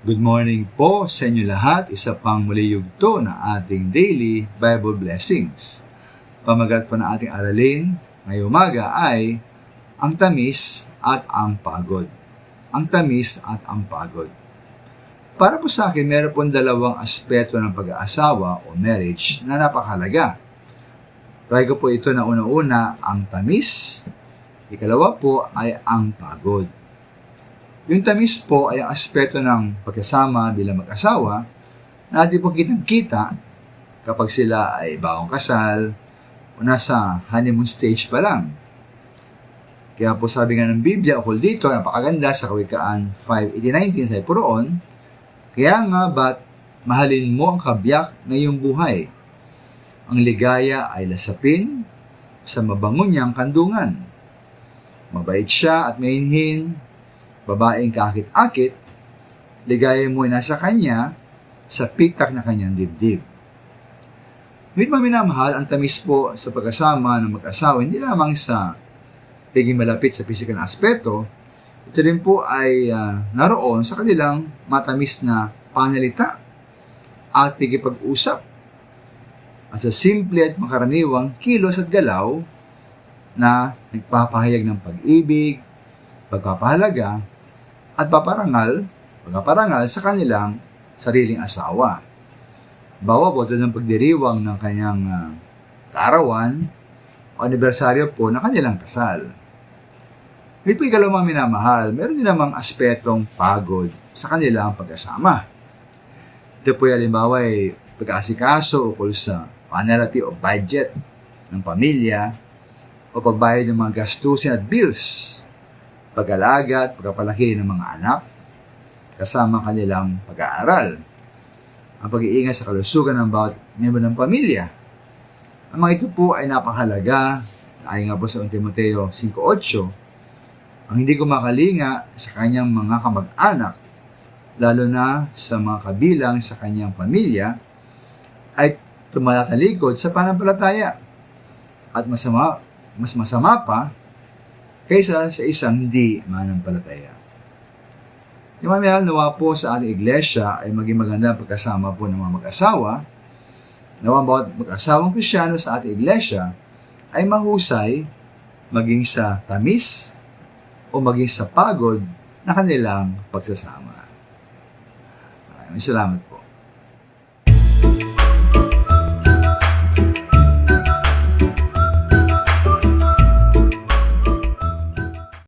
Good morning po sa inyo lahat. Isa pang muli yugto na ating daily Bible blessings. Pamagat po na ating aralin ngayong umaga ay ang tamis at ang pagod. Ang tamis at ang pagod. Para po sa akin, meron pong dalawang aspeto ng pag-aasawa o marriage na napakahalaga. Try ko po ito na una-una ang tamis. Ikalawa po ay ang pagod. Yung tamis po ay ang aspeto ng pagkasama bilang mag-asawa na ating po kitang-kita kapag sila ay bagong kasal o nasa honeymoon stage pa lang. Kaya po sabi nga ng Biblia ukol dito, napakaganda sa Kawikaan 5:18-19 sa puroon, kaya nga ba't mahalin mo ang kabiyak na iyong buhay? Ang ligaya ay lasapin sa mabango niyang kandungan. Mabait siya at mainhin, babaeng kakit-akit, ligaya mo ay nasa kanya sa pitak na kanyang dibdib. Ngunit maminamahal, ang tamis po sa pagkasama ng mag-asawa, hindi lamang sa pagiging malapit sa physical na aspeto, ito rin po ay naroon sa kanilang matamis na panalita at pagkipag-usap at sa simple at makaraniwang kilos at galaw na nagpapahayag ng pag-ibig, pagpapahalaga, at pagpaparangal sa kanilang sariling asawa. Bawa po doon ng pagdiriwang ng kanyang kaarawan o anibersaryo po ng kanilang kasal. Hindi po ikalawang minamahal, meron din namang aspetong pagod sa kanilang pagkasama. Ito po halimbawa ay pag-aasikaso ukol sa panarati o budget ng pamilya o pagbayad ng mga gastusin at bills, pag-alaga at pagpapalaki ng mga anak, kasama kanilang pag-aaral, ang pag-iingat sa kalusugan ng bawat miyembro ng pamilya. Ang mga ito po ay napakahalaga, ayon nga po sa 1 Timoteo 5:8, ang hindi kumakalinga sa kanyang mga kamag-anak, lalo na sa mga kabilang sa kanyang pamilya, ay tumalatalikod sa pananampalataya at mas masama pa kaysa sa isang hindi manampalataya. Yung mga minahal, nawa po sa ating iglesia ay maging maganda pagkasama po ng mga mag-asawa. Nawa bawat mag-asawang Kristyano sa ating iglesia ay mahusay maging sa tamis o maging sa pagod na kanilang pagsasama. Maraming salamat po.